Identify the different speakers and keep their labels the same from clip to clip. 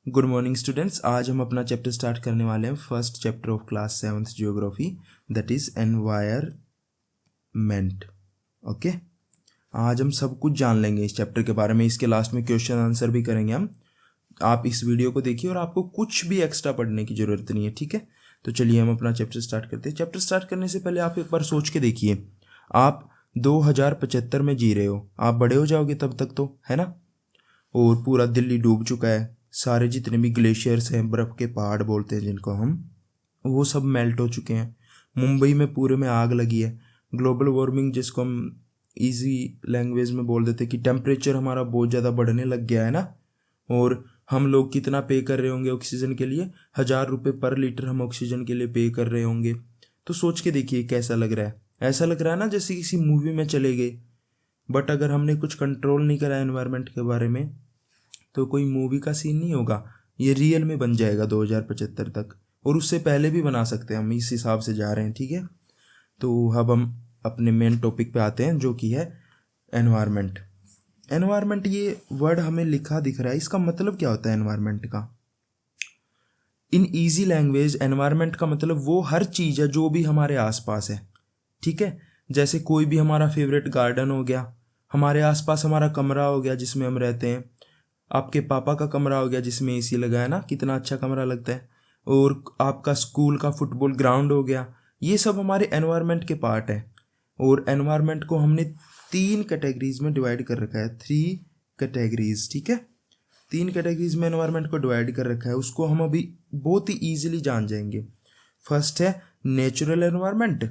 Speaker 1: Good morning students. आज हम अपना चैप्टर स्टार्ट करने वाले हैं, first chapter of class 7th geography, that is environment. Okay, आज हम सब कुछ जान लेंगे इस चैप्टर के बारे में। इसके लास्ट में क्वेश्चन आंसर भी करेंगे हम। आप इस वीडियो को देखिए और आपको कुछ भी एक्स्ट्रा पढ़ने की ज़रूरत नहीं है, ठीक है। तो चलिए हम अपना चैप्टर स्टार्ट करते हैं। चैप्टर स्टार्ट करने से पहले आप एक बार सोच के देखिए, आप 2075 में जी रहे हो, आप बड़े हो जाओगे तब तक तो, है ना। और पूरा दिल्ली डूब चुका है, सारे जितने भी ग्लेशियर्स हैं, बर्फ़ के पहाड़ बोलते हैं जिनको हम, वो सब मेल्ट हो चुके हैं। मुंबई में पूरे में आग लगी है। ग्लोबल वार्मिंग, जिसको हम इजी लैंग्वेज में बोल देते हैं कि टेम्परेचर हमारा बहुत ज़्यादा बढ़ने लग गया है ना। और हम लोग कितना पे कर रहे होंगे ऑक्सीजन के लिए, 1000 रुपये पर लीटर हम ऑक्सीजन के लिए पे कर रहे होंगे। तो सोच के देखिए कैसा लग रहा है। ऐसा लग रहा है ना जैसे किसी मूवी में चले गए। बट अगर हमने कुछ कंट्रोल नहीं करा एनवायरनमेंट के बारे में तो कोई मूवी का सीन नहीं होगा, ये रियल में बन जाएगा 2075 तक, और उससे पहले भी बना सकते हैं। हम इस हिसाब से जा रहे हैं, ठीक है। तो अब हम अपने मेन टॉपिक पे आते हैं, जो कि है एनवायरनमेंट। एनवायरनमेंट, ये वर्ड हमें लिखा दिख रहा है, इसका मतलब क्या होता है एनवायरनमेंट का? इन ईजी लैंग्वेज, एनवायरनमेंट का मतलब वो हर चीज़ है जो भी हमारे आसपास है, ठीक है। जैसे कोई भी हमारा फेवरेट गार्डन हो गया, हमारे आसपास हमारा कमरा हो गया जिसमें हम रहते हैं, आपके पापा का कमरा हो गया जिसमें एसी लगा है ना, कितना अच्छा कमरा लगता है, और आपका स्कूल का फुटबॉल ग्राउंड हो गया। ये सब हमारे एनवायरनमेंट के पार्ट है। और एनवायरनमेंट को हमने 3 कैटेगरीज में डिवाइड कर रखा है, 3 कैटेगरीज, ठीक है। 3 कैटेगरीज में एनवायरनमेंट को डिवाइड कर रखा है, उसको हम अभी बहुत ही ईजिली जान जाएंगे। फर्स्ट है नेचुरल एनवायरनमेंट,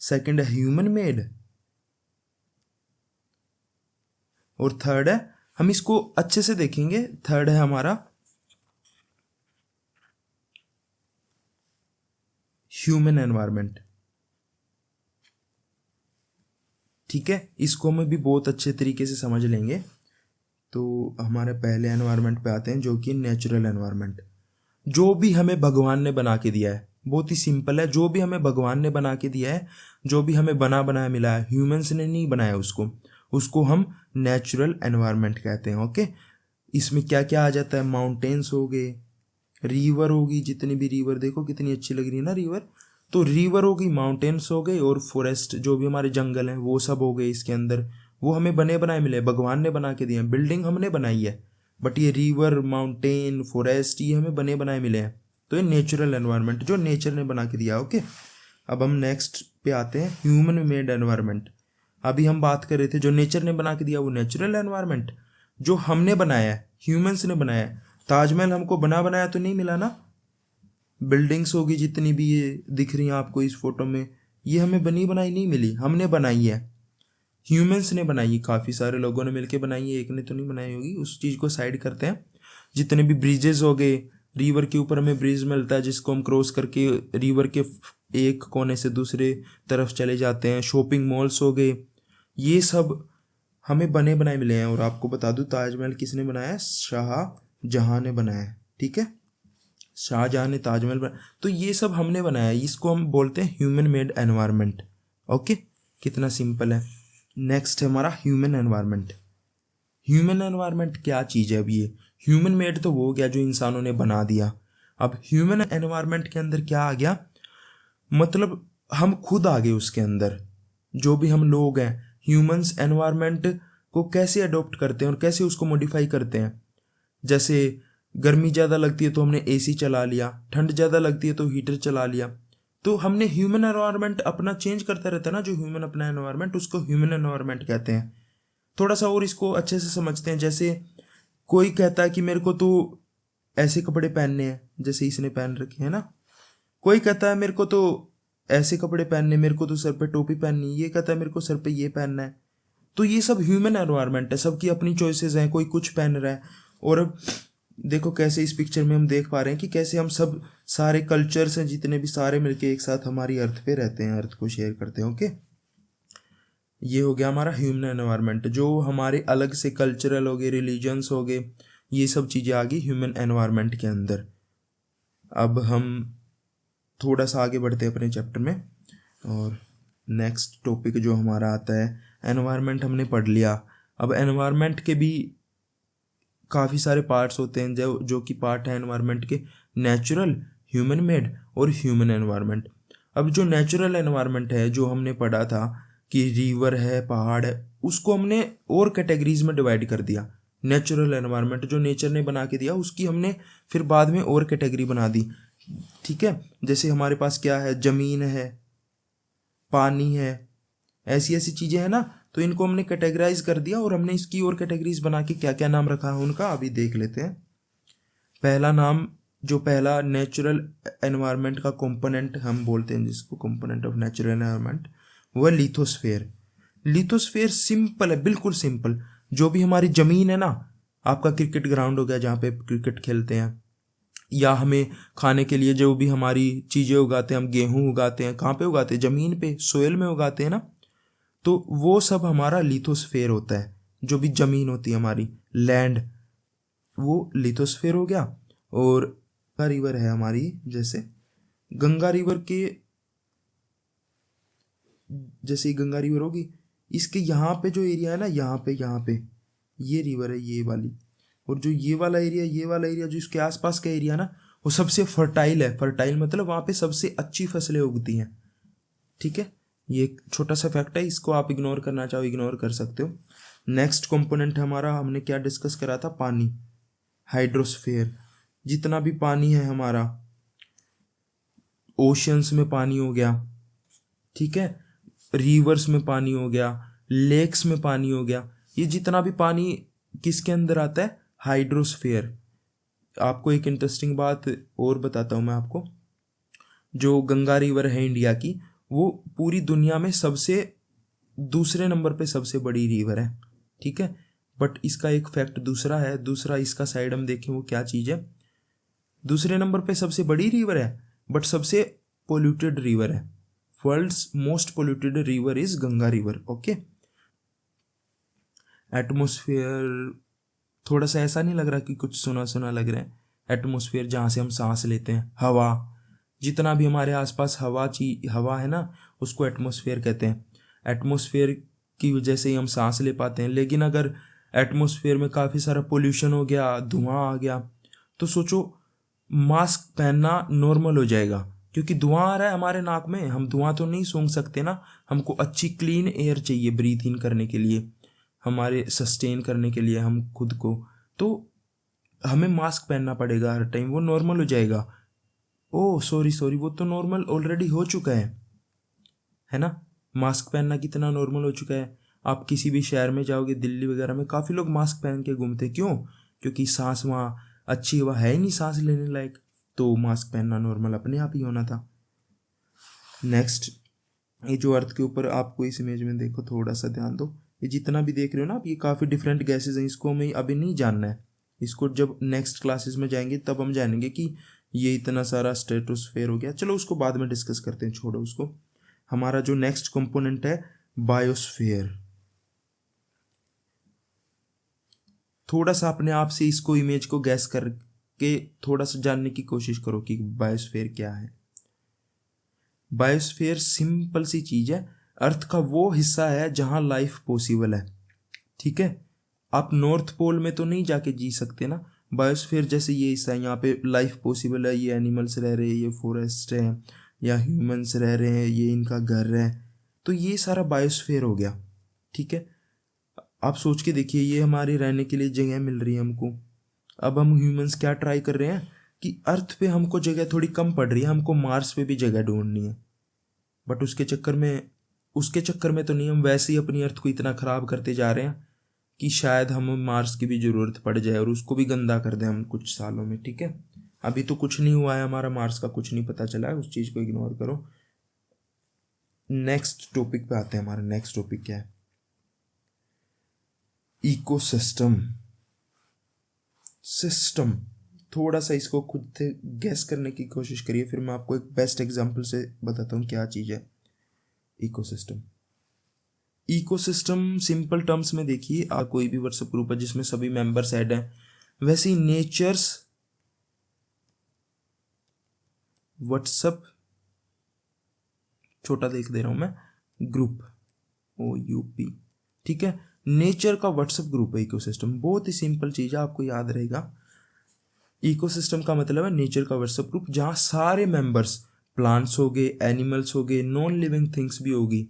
Speaker 1: सेकंड है ह्यूमन मेड, और थर्ड है, हम इसको अच्छे से देखेंगे, थर्ड है हमारा ह्यूमन एनवायरनमेंट, ठीक है। इसको हम भी बहुत अच्छे तरीके से समझ लेंगे। तो हमारे पहले एनवायरनमेंट पे आते हैं, जो कि नेचुरल एनवायरनमेंट। जो भी हमें भगवान ने बना के दिया है, बहुत ही सिंपल है। जो भी हमें भगवान ने बना के दिया है, जो भी हमें बना बनाया मिला है, ह्यूमंस ने नहीं बनाया उसको हम नेचुरल एनवायरनमेंट कहते हैं। ओके, इसमें क्या क्या आ जाता है? माउंटेन्स हो गए, रिवर होगी, जितनी भी रिवर देखो कितनी अच्छी लग रही है ना रिवर, तो रिवर होगी, माउंटेन्स हो गए, और फॉरेस्ट, जो भी हमारे जंगल हैं वो सब हो गए इसके अंदर। वो हमें बने बनाए मिले, भगवान ने बना के दिए हैं। बिल्डिंग हमने बनाई है, बट ये रिवर, माउंटेन, फॉरेस्ट, ये हमें बने बनाए मिले हैं। तो ये नेचुरल एनवायरनमेंट, जो नेचर ने बना के दिया। ओके, अब हम नेक्स्ट पे आते हैं, ह्यूमन मेड एनवायरनमेंट। अभी हम बात कर रहे थे जो नेचर ने बना के दिया वो नेचुरल एनवायरनमेंट, जो हमने बनाया है, ह्यूमंस ने बनाया है। ताजमहल हमको बना बनाया तो नहीं मिला ना। बिल्डिंग्स होगी जितनी भी ये दिख रही हैं आपको इस फोटो में, ये हमें बनी बनाई नहीं मिली, हमने बनाई है, ह्यूमंस ने बनाई है। काफ़ी सारे लोगों ने मिलकर बनाई है, एक ने तो नहीं बनाई होगी, उस चीज़ को साइड करते हैं। जितने भी ब्रिजेस हो गए, रिवर के ऊपर हमें ब्रिज मिलता है जिसको हम क्रॉस करके रिवर के एक कोने से दूसरे तरफ चले जाते हैं। शॉपिंग मॉल्स हो गए, ये सब हमें बने बनाए मिले हैं। और आपको बता दूं, ताजमहल किसने बनाया है? शाहजहां ने बनाया है, ठीक है। शाहजहां ने ताजमहल बनाया, तो ये सब हमने बनाया है। इसको हम बोलते हैं ह्यूमन मेड एनवायरनमेंट। ओके, कितना सिंपल है। नेक्स्ट है हमारा ह्यूमन एनवायरनमेंट। ह्यूमन एनवायरनमेंट क्या चीज़ है? अब ये ह्यूमन मेड तो वो हो गया जो इंसानों ने बना दिया। अब ह्यूमन एनवायरनमेंट के अंदर क्या आ गया? मतलब हम खुद आ गए उसके अंदर। जो भी हम लोग हैं, ह्यूमंस एनवायरनमेंट को कैसे अडोप्ट करते हैं और कैसे उसको मॉडिफाई करते हैं। जैसे गर्मी ज़्यादा लगती है तो हमने एसी चला लिया, ठंड ज़्यादा लगती है तो हीटर चला लिया। तो हमने ह्यूमन एनवायरनमेंट अपना चेंज करता रहता है ना, जो ह्यूमन अपना एनवायरनमेंट, उसको ह्यूमन एनवायरनमेंट कहते हैं। थोड़ा सा और इसको अच्छे से समझते हैं। जैसे कोई कहता है कि मेरे को तो ऐसे कपड़े पहनने हैं, जैसे इसने पहन रखे हैं ना। कोई कहता है मेरे को तो ऐसे कपड़े पहनने, मेरे को तो सर पे टोपी पहननी, ये कहता है मेरे को सर पे ये पहनना है। तो ये सब ह्यूमन एनवायरनमेंट है, सबकी अपनी चॉइसेस हैं, कोई कुछ पहन रहा है। और अब देखो कैसे इस पिक्चर में हम देख पा रहे हैं कि कैसे हम सब सारे कल्चर्स हैं जितने भी, सारे मिलके एक साथ हमारी अर्थ पे रहते हैं, अर्थ को शेयर करते हैं। ओके, ये हो गया हमारा ह्यूमन एनवायरनमेंट। जो हमारे अलग से कल्चरल हो गए, रिलीजन्स हो गए, ये सब चीज़ें आ गई ह्यूमन एनवायरनमेंट के अंदर। अब हम थोड़ा सा आगे बढ़ते हैं अपने चैप्टर में, और नेक्स्ट टॉपिक जो हमारा आता है, एनवायरनमेंट हमने पढ़ लिया। अब एनवायरनमेंट के भी काफ़ी सारे पार्ट्स होते हैं, जो कि पार्ट है एनवायरनमेंट के, नेचुरल, ह्यूमन मेड और ह्यूमन एनवायरनमेंट। अब जो नेचुरल एनवायरनमेंट है, जो हमने पढ़ा था कि रिवर है, पहाड़ है, उसको हमने और कैटेगरीज में डिवाइड कर दिया। नेचुरल एनवायरनमेंट जो नेचर ने बना के दिया, उसकी हमने फिर बाद में और कैटेगरी बना दी। ठीक है, जैसे हमारे पास क्या है, ज़मीन है, पानी है, ऐसी ऐसी चीज़ें हैं ना, तो इनको हमने कैटेगराइज कर दिया और हमने इसकी और कैटेगरीज बना के क्या क्या नाम रखा है उनका अभी देख लेते हैं। पहला नाम, जो पहला नेचुरल एनवायरनमेंट का कंपोनेंट हम बोलते हैं, जिसको कंपोनेंट ऑफ नेचुरल एनवायरनमेंट, वो है लिथोस्फेयर। लिथोस्फेयर सिंपल है, बिल्कुल सिंपल। जो भी हमारी ज़मीन है ना, आपका क्रिकेट ग्राउंड हो गया जहाँ पे क्रिकेट खेलते हैं, या हमें खाने के लिए जो भी हमारी चीज़ें उगाते हैं, हम गेहूँ उगाते हैं, कहाँ पे उगाते हैं, ज़मीन पे, सोयल में उगाते हैं ना, तो वो सब हमारा लिथोस्फेयर होता है। जो भी ज़मीन होती है हमारी, लैंड, वो लिथोस्फेयर हो गया। और गंगा रिवर है हमारी, जैसे गंगा रिवर के, जैसे ही गंगा रिवर होगी, इसके यहाँ पे जो एरिया है ना, यहाँ पे ये रिवर है, ये वाली, और जो ये वाला एरिया जो इसके आसपास का एरिया ना, वो सबसे फर्टाइल है। फर्टाइल मतलब वहाँ पे सबसे अच्छी फसलें उगती हैं। ठीक है, ये एक छोटा सा फैक्ट है, इसको आप इग्नोर करना चाहो इग्नोर कर सकते हो। नेक्स्ट कंपोनेंट हमारा, हमने क्या डिस्कस करा था, पानी, हाइड्रोस्फीयर। जितना भी पानी है हमारा, ओशियंस में पानी हो गया, ठीक है, रिवर्स में पानी हो गया, लेक्स में पानी हो गया, ये जितना भी पानी किसके अंदर आता है, हाइड्रोस्फीयर। आपको एक इंटरेस्टिंग बात और बताता हूँ मैं आपको, जो गंगा रिवर है इंडिया की, वो पूरी दुनिया में सबसे दूसरे नंबर पे सबसे बड़ी रिवर है। ठीक है, बट इसका एक फैक्ट दूसरा है, दूसरा इसका साइड हम देखें वो क्या चीज़ है। दूसरे नंबर पे सबसे बड़ी रिवर है, बट सबसे पोल्यूटेड रिवर है। World's most polluted river is Ganga river. Okay, atmosphere, थोड़ा सा ऐसा नहीं लग रहा कि कुछ सुना सुना लग रहा है। एटमोसफियर जहाँ से हम सांस लेते हैं, हवा, जितना भी हमारे आसपास हवा है ना, उसको एटमोसफियर कहते हैं। एटमोसफियर की वजह से ही हम सांस ले पाते हैं। लेकिन अगर एटमोसफियर में काफ़ी सारा पोल्यूशन हो गया, धुआं आ गया, तो सोचो मास्क पहनना नॉर्मल हो जाएगा, क्योंकि धुआं आ रहा है हमारे नाक में, हम धुआं तो नहीं सूंघ सकते ना। हमको अच्छी क्लीन एयर चाहिए ब्रीथ इन करने के लिए, हमारे सस्टेन करने के लिए हम खुद को, तो हमें मास्क पहनना पड़ेगा हर टाइम, वो नॉर्मल हो जाएगा। ओह सॉरी, वो तो नॉर्मल ऑलरेडी हो चुका है ना। मास्क पहनना कितना नॉर्मल हो चुका है। आप किसी भी शहर में जाओगे, दिल्ली वगैरह में काफ़ी लोग मास्क पहन के घूमते, क्यों? क्योंकि सांस वहाँ अच्छी हवा है ही नहीं सांस लेने लायक, तो मास्क पहनना नॉर्मल अपने आप ही होना था। नेक्स्ट, ये जो अर्थ के ऊपर आपको इस इमेज में देखो, थोड़ा सा ध्यान दो, ये जितना भी देख रहे हो ना आप, ये काफ़ी डिफरेंट गैसेज हैं, इसको हमें अभी नहीं जानना है। इसको जब नेक्स्ट क्लासेस में जाएंगे तब हम जानेंगे कि ये इतना सारा स्ट्रेटोस्फेयर हो गया। चलो उसको बाद में डिस्कस करते हैं, छोड़ो उसको। हमारा जो नेक्स्ट कंपोनेंट है, बायोस्फीयर। थोड़ा सा अपने आप से इसको, इमेज को गैस करके थोड़ा सा जानने की कोशिश करो कि बायोस्फीयर क्या है। बायोस्फीयर सिंपल सी चीज़ है, अर्थ का वो हिस्सा है जहाँ लाइफ पॉसिबल है। ठीक है, आप नॉर्थ पोल में तो नहीं जाके जी सकते ना। बायोस्फीयर जैसे ये हिस्सा है, यहाँ पे लाइफ पॉसिबल है, ये एनिमल्स रह रहे हैं, ये फॉरेस्ट है, या ह्यूमंस रह रहे हैं, ये इनका घर है, तो ये सारा बायोस्फीयर हो गया। ठीक है, आप सोच के देखिए, ये हमारे रहने के लिए जगह मिल रही है हमको। अब हम ह्यूमंस क्या ट्राई कर रहे हैं कि अर्थ पे हमको जगह थोड़ी कम पड़ रही है, हमको मार्स पे भी जगह ढूंढनी है। बट उसके चक्कर में तो नहीं, हम वैसे ही अपनी अर्थ को इतना ख़राब करते जा रहे हैं कि शायद हमें मार्स की भी ज़रूरत पड़ जाए और उसको भी गंदा कर दें हम कुछ सालों में। ठीक है, अभी तो कुछ नहीं हुआ है हमारा, मार्स का कुछ नहीं पता चला है, उस चीज़ को इग्नोर करो। नेक्स्ट टॉपिक पे आते हैं। हमारा नेक्स्ट टॉपिक क्या है, इकोसिस्टम। सिस्टम, थोड़ा सा इसको खुद से गैस करने की कोशिश करिए, फिर मैं आपको एक बेस्ट एग्जांपल से बताता हूँ क्या चीज़ है इकोसिस्टम। इकोसिस्टम सिंपल टर्म्स में देखिए, कोई भी व्हाट्सएप ग्रुप है जिसमें सभी मेंबर्स ऐड हैं, वैसे ही नेचर्स व्हाट्सएप, छोटा देख दे रहा हूँ मैं, ग्रुप OUP। ठीक है, नेचर का व्हाट्सएप ग्रुप है इकोसिस्टम। बहुत ही सिंपल चीज़ है, आपको याद रहेगा। इकोसिस्टम का मतलब है नेचर का व्हाट्सएप ग्रुप, जहाँ सारे मेंबर्स, प्लांट्स हो गए, एनिमल्स हो गए, नॉन लिविंग थिंग्स भी होगी।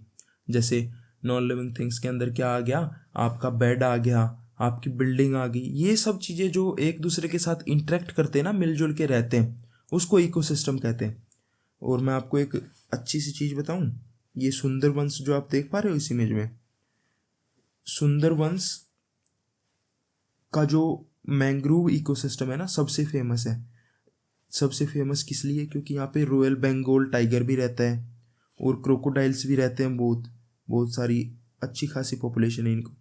Speaker 1: जैसे नॉन लिविंग थिंग्स के अंदर क्या आ गया, आपका बेड आ गया, आपकी बिल्डिंग आ गई। ये सब चीज़ें जो एक दूसरे के साथ इंटरेक्ट करते हैं ना, मिलजुल के रहते हैं, उसको इकोसिस्टम कहते हैं। और मैं आपको एक अच्छी सी चीज़ बताऊं, ये सुंदरवंश जो आप देख पा रहे हो इस इमेज में, सुंदरवंश का जो मैंग्रोव इकोसिस्टम है ना, सबसे फेमस है। सबसे फेमस किस लिए? क्योंकि यहाँ पे रॉयल बंगाल टाइगर भी रहता है और क्रोकोडाइल्स भी रहते हैं, बहुत बहुत सारी अच्छी खासी पॉपुलेशन है इनको।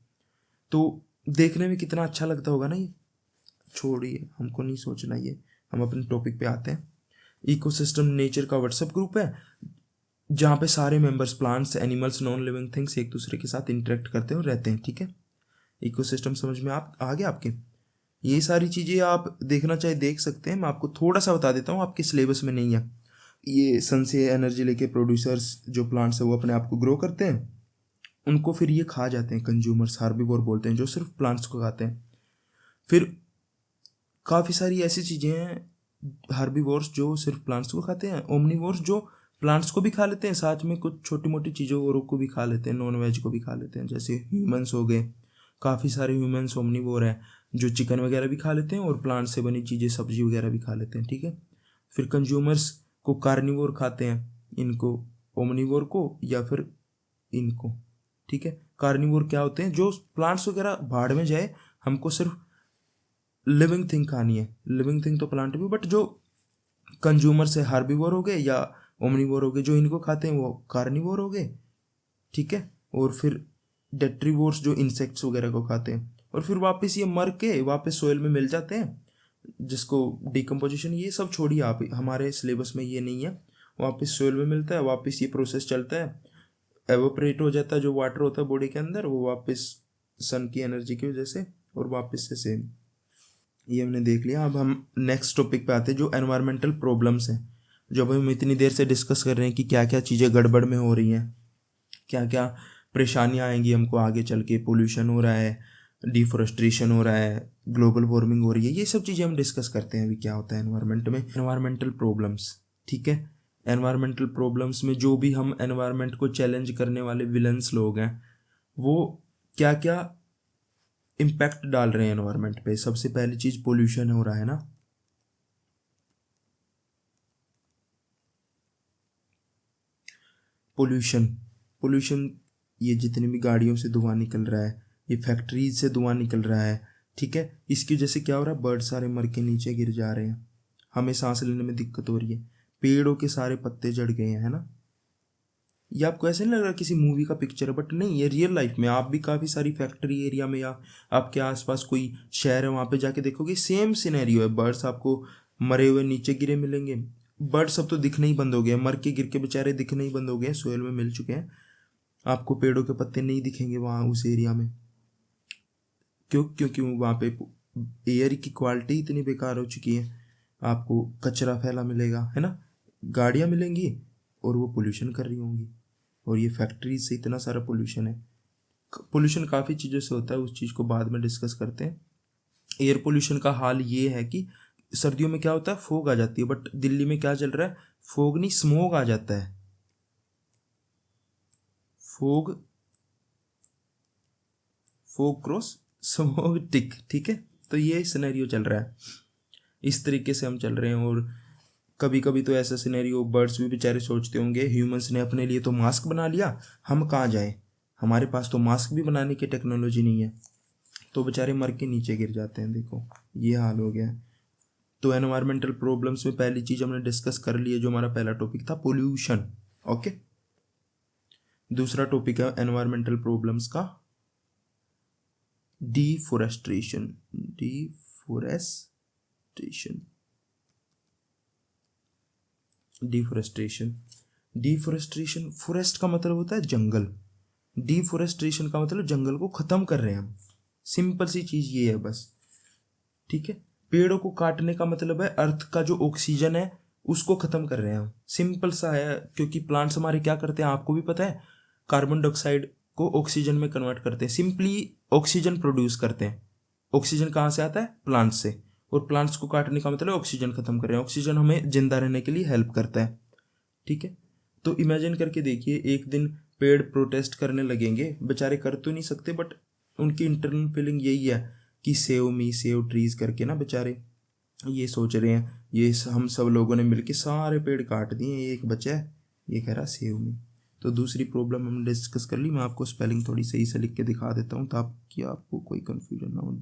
Speaker 1: तो देखने में कितना अच्छा लगता होगा ना ये। छोड़िए, हमको नहीं सोचना ये, हम अपने टॉपिक पे आते हैं। इकोसिस्टम नेचर का व्हाट्सएप ग्रुप है, जहाँ पे सारे members, plants, animals, non living things एक दूसरे के साथ इंटरेक्ट करते हैं और रहते हैं। ठीक है, इकोसिस्टम समझ में आप आ गया आपके? ये सारी चीज़ें आप देखना चाहे देख सकते हैं। मैं आपको थोड़ा सा बता देता हूँ, आपके सिलेबस में नहीं है। ये सन से एनर्जी लेके प्रोड्यूसर्स जो प्लांट्स है वो अपने आप को ग्रो करते हैं, उनको फिर ये खा जाते हैं कंज्यूमर्स, हार्बिवोर बोलते हैं, जो सिर्फ प्लांट्स को खाते हैं। फिर काफ़ी सारी ऐसी चीज़ें हैं, हार्बिवोर्स जो सिर्फ प्लांट्स को खाते हैं, ओमनीवोर्स जो प्लांट्स को भी खा लेते हैं, साथ में कुछ छोटी मोटी चीज़ों औरों को भी खा लेते हैं, नॉन वेज को भी खा लेते हैं, जैसे ह्यूमंस हो गए। काफ़ी सारे ह्यूमंस ओमनीवोर हैं जो चिकन वगैरह भी खा लेते हैं और प्लांट से बनी चीज़ें, सब्जी वगैरह भी खा लेते हैं। ठीक है, फिर कंज्यूमर्स को कार्निवोर खाते हैं, इनको, ओमनीवोर को या फिर इनको। ठीक है, कार्निवोर क्या होते हैं? जो प्लांट्स वगैरह भाड़ में जाए, हमको सिर्फ लिविंग थिंग खानी है। लिविंग थिंग तो प्लांट भी, बट जो कंज्यूमर से हार्बिवोर हो गए या ओमनीवोर हो गए, जो इनको खाते हैं वो कार्निवोर हो गए। ठीक है, और फिर डेट्रीवोर्स जो इंसेक्ट्स वगैरह को खाते हैं, और फिर वापस ये मर के वापस सोइल में मिल जाते हैं, जिसको डिकम्पोजिशन, ये सब छोड़िए आप, हमारे सिलेबस में ये नहीं है। वापस सोइल में मिलता है, वापस ये प्रोसेस चलता है, एवोपरेट हो जाता है जो वाटर होता है बॉडी के अंदर, वो वापस सन की एनर्जी की वजह से, और वापस से सेम। ये हमने देख लिया। अब हम नेक्स्ट टॉपिक पे आते हैं, जो एनवायरमेंटल प्रॉब्लम्स हैं, जो अभी हम इतनी देर से डिस्कस कर रहे हैं कि क्या क्या चीज़ें गड़बड़ में हो रही हैं, क्या क्या परेशानियाँ आएंगी हमको आगे चल के। पोल्यूशन हो रहा है, डिफॉरेस्टेशन हो रहा है, ग्लोबल वार्मिंग हो रही है, ये सब चीज़ें हम डिस्कस करते हैं अभी क्या होता है एनवायरनमेंट में। एनवायरमेंटल प्रॉब्लम्स, ठीक है, एनवायरमेंटल प्रॉब्लम्स में जो भी हम एनवायरनमेंट को चैलेंज करने वाले विलन्स लोग हैं, वो क्या क्या इम्पैक्ट डाल रहे हैं एनवायरनमेंट पे। सबसे पहली चीज़ पोल्यूशन हो रहा है ना, पोल्यूशन। पोल्यूशन, ये जितनी भी गाड़ियों से धुआं निकल रहा है, ये फैक्ट्रीज से धुआं निकल रहा है, ठीक है, इसकी वजह से क्या हो रहा है, बर्ड सारे मर के नीचे गिर जा रहे हैं, हमें सांस लेने में दिक्कत हो रही है, पेड़ों के सारे पत्ते झड़ गए हैं, है ना। ये आपको ऐसे नहीं लग रहा किसी मूवी का पिक्चर है, बट नहीं, ये रियल लाइफ में आप भी काफ़ी सारी फैक्ट्री एरिया में या आपके आसपास कोई शहर है वहाँ पे जाके देखोगे, सेम सिनेरियो है। बर्ड्स आपको मरे हुए नीचे गिरे मिलेंगे। बर्ड सब तो दिखने ही बंद हो गए, मर के गिर के बेचारे दिखने ही बंद हो गए, सोयल में मिल चुके हैं। आपको पेड़ों के पत्ते नहीं दिखेंगे वहाँ उस एरिया में। क्यों? क्योंकि वहाँ पे एयर की क्वालिटी इतनी बेकार हो चुकी है। आपको कचरा फैला मिलेगा, है ना, गाड़ियाँ मिलेंगी और वो पोल्यूशन कर रही होंगी, और ये फैक्ट्रीज से इतना सारा पोल्यूशन है। पोल्यूशन काफ़ी चीज़ों से होता है, उस चीज़ को बाद में डिस्कस करते हैं। एयर पोल्यूशन का हाल ये है कि सर्दियों में क्या होता है, फोग आ जाती है, बट दिल्ली में क्या चल रहा है, फोग नहीं, स्मोग आ जाता है। फोग, फोग क्रॉस स्मोग टिक, ठीक है, तो ये सिनेरियो चल रहा है, इस तरीके से हम चल रहे हैं। और कभी कभी तो ऐसा सिनेरियो, बर्ड्स भी बेचारे सोचते होंगे, ह्यूमंस ने अपने लिए तो मास्क बना लिया, हम कहाँ जाएं, हमारे पास तो मास्क भी बनाने की टेक्नोलॉजी नहीं है, तो बेचारे मर के नीचे गिर जाते हैं। देखो ये हाल हो गया है। तो एनवायरमेंटल प्रॉब्लम्स में पहली चीज़ हमने डिस्कस कर ली है, जो हमारा पहला टॉपिक था, पोल्यूशन। ओके, दूसरा टॉपिक है एनवायरमेंटल प्रॉब्लम्स का deforestation. Deforestation, deforestation, deforestation, forest का मतलब होता है जंगल, डिफोरेस्ट्रेशन का मतलब जंगल को खत्म कर रहे हैं हम। सिंपल सी चीज ये है बस, ठीक है। पेड़ों को काटने का मतलब है अर्थ का जो ऑक्सीजन है उसको खत्म कर रहे हैं हम, सिंपल सा है। क्योंकि प्लांट्स हमारे क्या करते हैं आपको भी पता है, कार्बन डाइऑक्साइड को ऑक्सीजन में कन्वर्ट करते हैं, सिंपली ऑक्सीजन प्रोड्यूस करते हैं। ऑक्सीजन कहाँ से आता है? प्लांट से। और प्लांट्स को काटने का मतलब ऑक्सीजन खत्म कर रहे हैं। ऑक्सीजन हमें जिंदा रहने के लिए हेल्प करता है, ठीक है। तो इमेजिन करके देखिए, एक दिन पेड़ प्रोटेस्ट करने लगेंगे, बेचारे कर तो नहीं सकते, बट उनकी इंटरनल फीलिंग यही है कि सेव मी, सेव ट्रीज करके ना बेचारे ये सोच रहे हैं। ये हम सब लोगों ने मिलके सारे पेड़ काट दिए, एक बचा है, ये कह रहा सेव मी। तो दूसरी प्रॉब्लम हमने डिस्कस कर ली। मैं आपको स्पेलिंग थोड़ी सही से लिख के दिखा देता हूँ ताकि आपको कोई कंफ्यूजन ना हो।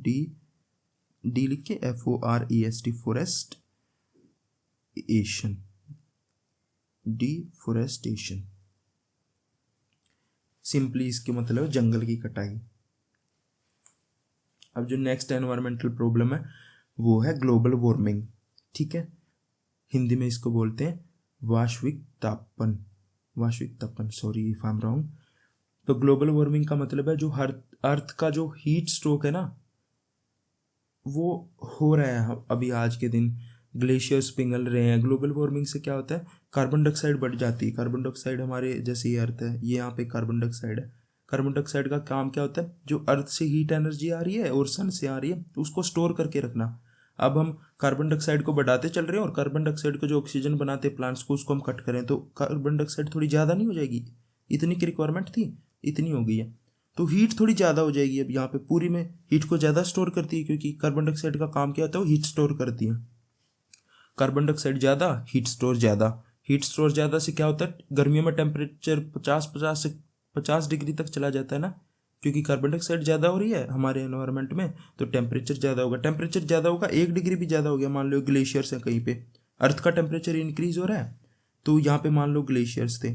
Speaker 1: डी लिख के FOREST, फॉरेस्ट एशन, डिफोरेस्टेशन। सिंपली इसके मतलब जंगल की कटाई। अब जो नेक्स्ट एनवायरमेंटल प्रॉब्लम है वो है ग्लोबल वार्मिंग, ठीक है। हिंदी में इसको बोलते हैं वैश्विक तापन, sorry if I am wrong. तो ग्लोबल वार्मिंग का मतलब है जो हर अर्थ का जो हीट स्ट्रोक है ना, वो हो रहा है अभी आज के दिन। ग्लेशियर्स पिघल रहे हैं। ग्लोबल वार्मिंग से क्या होता है? कार्बन डाइऑक्साइड बढ़ जाती है। कार्बन डाइऑक्साइड हमारे जैसे ये अर्थ है, ये यहाँ पे कार्बन डाइऑक्साइड है। कार्बन डाइऑक्साइड का काम क्या होता है? जो अर्थ से हीट एनर्जी आ रही है और सन से आ रही है उसको स्टोर करके रखना। अब हम कार्बन डाइऑक्साइड को बढ़ाते चल रहे हैं और कार्बन डाइऑक्साइड को जो ऑक्सीजन बनाते हैं प्लांट्स को, उसको हम कट करें तो कार्बन डाइऑक्साइड थोड़ी ज़्यादा नहीं हो जाएगी? इतनी की रिक्वायरमेंट थी, इतनी हो गई है, तो हीट थोड़ी ज़्यादा हो जाएगी। अब यहाँ पे पूरी में हीट को ज़्यादा स्टोर करती है, क्योंकि कार्बन डाइऑक्साइड का काम क्या होता है? वो हीट स्टोर करती है। कार्बन डाइऑक्साइड ज़्यादा, हीट स्टोर ज़्यादा। हीट स्टोर ज़्यादा से क्या होता है? गर्मियों में टेम्परेचर 50 डिग्री तक चला जाता है ना, क्योंकि कार्बन डाइऑक्साइड ज़्यादा हो रही है हमारे एनवायरनमेंट में, तो टेम्परेचर ज़्यादा होगा। टेम्परेचर ज़्यादा होगा, 1 डिग्री भी ज़्यादा हो गया, मान लो ग्लेशियर्स है कहीं पे, अर्थ का टेम्परेचर इंक्रीज हो रहा है, तो यहाँ पे मान लो ग्लेशियर्स थे,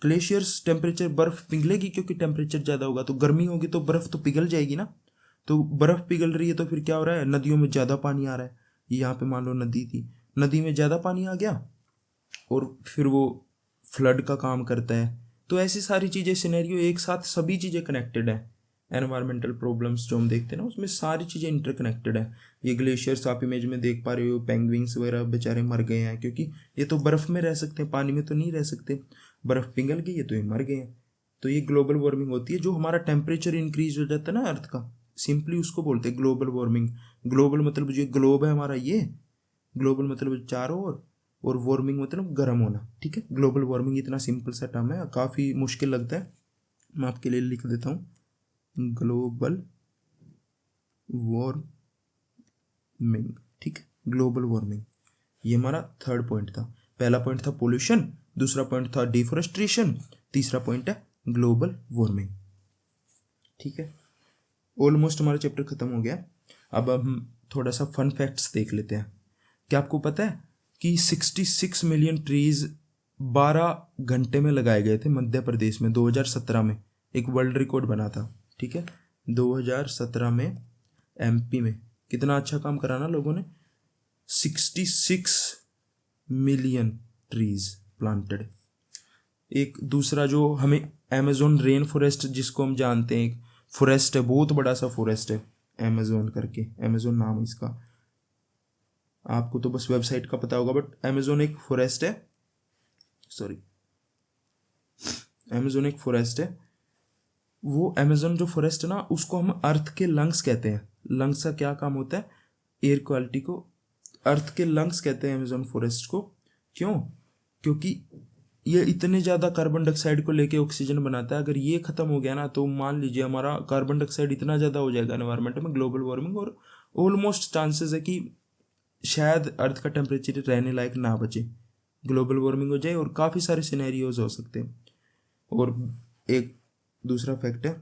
Speaker 1: ग्लेशियर्स टेम्परेचर, बर्फ पिघलेगी क्योंकि टेम्परेचर ज़्यादा होगा, तो गर्मी होगी तो बर्फ तो पिघल जाएगी ना। तो बर्फ पिघल रही है तो फिर क्या हो रहा है? नदियों में ज़्यादा पानी आ रहा है। यहाँ पे मान लो नदी थी, नदी में ज़्यादा पानी आ गया और फिर वो फ्लड का काम करता है। तो ऐसी सारी चीज़ें, सिनेरियो एक साथ, सभी चीज़ें कनेक्टेड है। एनवायरमेंटल प्रॉब्लम्स जो हम देखते हैं ना, उसमें सारी चीज़ें इंटरकनेक्टेड है। ये ग्लेशियर्स आप इमेज में देख पा रहे हो, पेंगुइन्स वगैरह बेचारे मर गए हैं, क्योंकि ये तो बर्फ़ में रह सकते हैं, पानी में तो नहीं रह सकते। बर्फ़ पिघल गई है तो ये मर गए हैं। तो ये ग्लोबल वार्मिंग होती है, जो हमारा टेम्परेचर इंक्रीज हो जाता है ना अर्थ का, सिंपली उसको बोलते हैं ग्लोबल वार्मिंग। ग्लोबल मतलब जो ग्लोब है हमारा, ये ग्लोबल मतलब चारों ओर, और वार्मिंग मतलब गर्म होना, ठीक है। ग्लोबल वार्मिंग इतना सिंपल सा टर्म है, काफ़ी मुश्किल लगता है, मैं आपके लिए लिख देता हूँ। ग्लोबल वार्मिंग, ठीक है, ग्लोबल वार्मिंग। ये हमारा थर्ड पॉइंट था। पहला पॉइंट था पोल्यूशन, दूसरा पॉइंट था डिफोरेस्ट्रेशन, तीसरा पॉइंट है ग्लोबल वार्मिंग, ठीक है। ऑलमोस्ट हमारा चैप्टर खत्म हो गया। अब हम थोड़ा सा फन फैक्ट्स देख लेते हैं। क्या आपको पता है कि 66 मिलियन ट्रीज 12 घंटे में लगाए गए थे मध्य प्रदेश में 2017 में? एक वर्ल्ड रिकॉर्ड बना था, ठीक है। 2017 में MP में कितना अच्छा काम करा ना लोगों ने, 66 मिलियन ट्रीज प्लांटेड। एक दूसरा जो हमें अमेजोन रेन फॉरेस्ट, जिसको हम जानते हैं, एक फॉरेस्ट है, बहुत बड़ा सा फॉरेस्ट है, अमेजोन करके, अमेजोन नाम है इसका, आपको तो बस वेबसाइट का पता होगा, बट अमेजोन एक फॉरेस्ट है, सॉरी, अमेजोन एक फॉरेस्ट है। वो अमेजोन जो फॉरेस्ट है ना, उसको हम अर्थ के लंग्स कहते हैं। लंग्स का क्या काम होता है? एयर क्वालिटी को, अर्थ के लंग्स कहते हैं अमेजोन फॉरेस्ट को। क्यों? क्योंकि ये इतने ज़्यादा कार्बन डाइऑक्साइड को लेके ऑक्सीजन बनाता है। अगर ये खत्म हो गया ना, तो मान लीजिए हमारा कार्बन डाइऑक्साइड इतना ज़्यादा हो जाएगा एनवायरनमेंट में, ग्लोबल वार्मिंग, और ऑलमोस्ट चांसेस है कि शायद अर्थ का टेम्परेचर रहने लायक ना बचे, ग्लोबल वार्मिंग हो जाए, और काफ़ी सारे सिनेरियोज हो सकते हैं। और एक दूसरा फैक्ट है,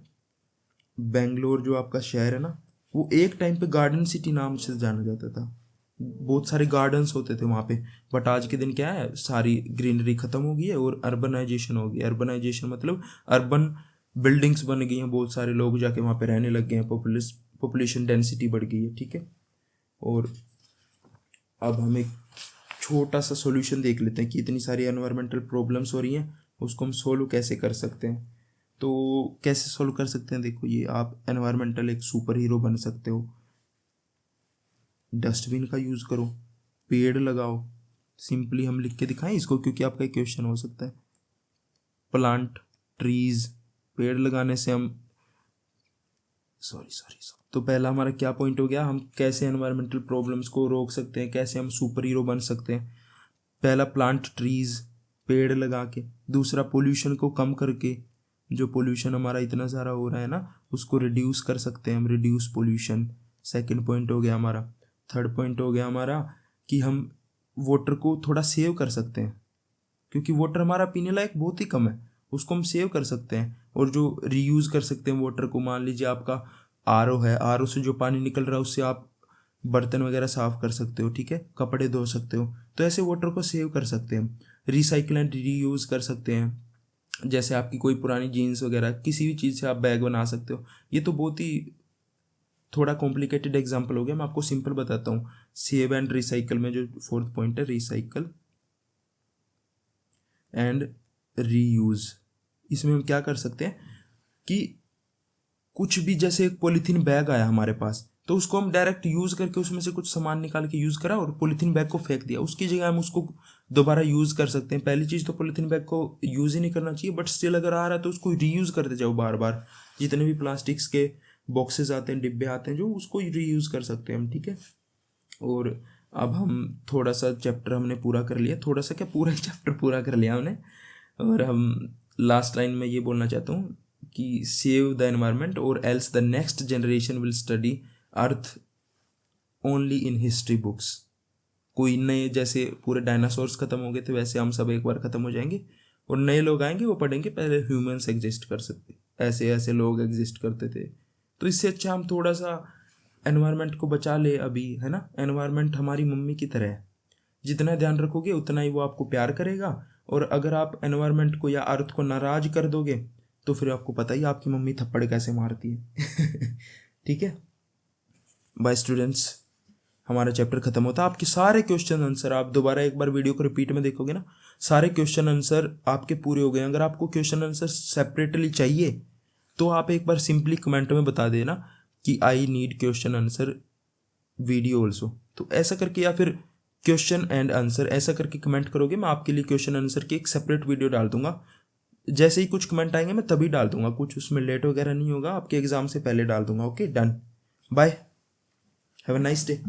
Speaker 1: बेंगलोर जो आपका शहर है ना, वो एक टाइम पे गार्डन सिटी नाम से जाना जाता था, बहुत सारे गार्डन्स होते थे वहाँ पे, बट आज के दिन क्या है, सारी ग्रीनरी खत्म हो गई है और अर्बनाइजेशन हो गई। अर्बनाइजेशन मतलब अर्बन बिल्डिंग्स बन गई हैं, बहुत सारे लोग जाके वहाँ पे रहने लग गए हैं, पॉपुलेशन डेंसिटी बढ़ गई है, ठीक है। और अब हम एक छोटा सा सॉल्यूशन देख लेते हैं कि इतनी सारी एनवायरमेंटल प्रॉब्लम्स हो रही हैं, उसको हम सोल्व कैसे कर सकते हैं। तो कैसे सोल्व कर सकते हैं? देखो, ये आप एनवायरमेंटल एक सुपर हीरो बन सकते हो। डस्टबिन का यूज़ करो, पेड़ लगाओ, सिंपली हम लिख के दिखाएं इसको, क्योंकि आपका एक क्वेश्चन हो सकता है। प्लांट ट्रीज, पेड़ लगाने से हम सॉरी तो पहला हमारा क्या पॉइंट हो गया, हम कैसे एनवायरमेंटल प्रॉब्लम्स को रोक सकते हैं, कैसे हम सुपर हीरो बन सकते हैं। पहला प्लांट ट्रीज, पेड़ लगा के। दूसरा पोल्यूशन को कम करके, जो पोल्यूशन हमारा इतना सारा हो रहा है ना उसको रिड्यूस कर सकते हैं हम, रिड्यूस पोल्यूशन। सेकंड पॉइंट हो गया हमारा। थर्ड पॉइंट हो गया हमारा कि हम वाटर को थोड़ा सेव कर सकते हैं, क्योंकि वाटर हमारा पीने लायक बहुत ही कम है, उसको हम सेव कर सकते हैं। और जो रीयूज़ कर सकते हैं वाटर को, मान लीजिए आपका आरओ है, आरओ से जो पानी निकल रहा है उससे आप बर्तन वगैरह साफ कर सकते हो, ठीक है, कपड़े धो सकते हो। तो ऐसे वाटर को सेव कर सकते हैं हम। रिसाइकल एंड रीयूज़ कर सकते हैं, जैसे आपकी कोई पुरानी जीन्स वगैरह किसी भी चीज़ से आप बैग बना सकते हो। ये तो बहुत ही थोड़ा कॉम्प्लिकेटेड एग्जाम्पल हो गया, मैं आपको सिंपल बताता हूँ। सेव एंड रिसाइकल में जो फोर्थ पॉइंट है, रिसाइकल एंड रीयूज़, इसमें हम क्या कर सकते हैं कि कुछ भी, जैसे एक पॉलीथीन बैग आया हमारे पास, तो उसको हम डायरेक्ट यूज़ करके उसमें से कुछ सामान निकाल के यूज़ करा और पॉलीथीन बैग को फेंक दिया, उसकी जगह हम उसको दोबारा यूज़ कर सकते हैं। पहली चीज़ तो पॉलीथीन बैग को यूज़ ही नहीं करना चाहिए, बट स्टिल अगर आ रहा है तो उसको रीयूज़ करते जाओ बार बार। जितने भी प्लास्टिक्स के बॉक्सेस आते हैं, डिब्बे आते हैं, जो उसको रीयूज़ कर सकते हैं हम, ठीक है। और अब हम थोड़ा सा चैप्टर हमने पूरा कर लिया, थोड़ा सा क्या पूरा ही चैप्टर पूरा कर लिया हमने। और हम लास्ट लाइन में ये बोलना चाहता हूँ कि सेव द एनवायरनमेंट और else the next generation will study earth only in history books. कोई नए, जैसे पूरे डायनासोर्स खत्म हो गए थे वैसे हम सब एक बार खत्म हो जाएंगे और नए लोग आएंगे, वो पढ़ेंगे पहले ह्यूमंस एग्जिस्ट कर सकते, ऐसे ऐसे लोग एग्जिस्ट करते थे। तो इससे अच्छा हम थोड़ा सा एनवायरनमेंट को बचा ले अभी, है ना। एनवायरनमेंट हमारी मम्मी की तरह है, जितना ध्यान रखोगे उतना ही वो आपको प्यार करेगा। और अगर आप एनवायरनमेंट को या अर्थ को नाराज कर दोगे तो फिर आपको पता ही आपकी मम्मी थप्पड़ कैसे मारती है। ठीक है, बाय स्टूडेंट्स, हमारा चैप्टर खत्म होता है। आपके सारे क्वेश्चन आंसर, आप दोबारा एक बार वीडियो को रिपीट में देखोगे ना, सारे क्वेश्चन आंसर आपके पूरे हो गए। अगर आपको क्वेश्चन आंसर सेपरेटली चाहिए तो आप एक बार सिंपली कमेंट में बता देना कि I need question answer video also, तो ऐसा करके, या फिर क्वेश्चन एंड आंसर ऐसा करके कमेंट करोगे, मैं आपके लिए क्वेश्चन आंसर की एक सेपरेट वीडियो डाल दूंगा। जैसे ही कुछ कमेंट आएंगे मैं तभी डाल दूंगा, कुछ उसमें लेट वगैरह नहीं होगा, आपके एग्जाम से पहले डाल दूंगा। Okay, done, bye, have a nice day.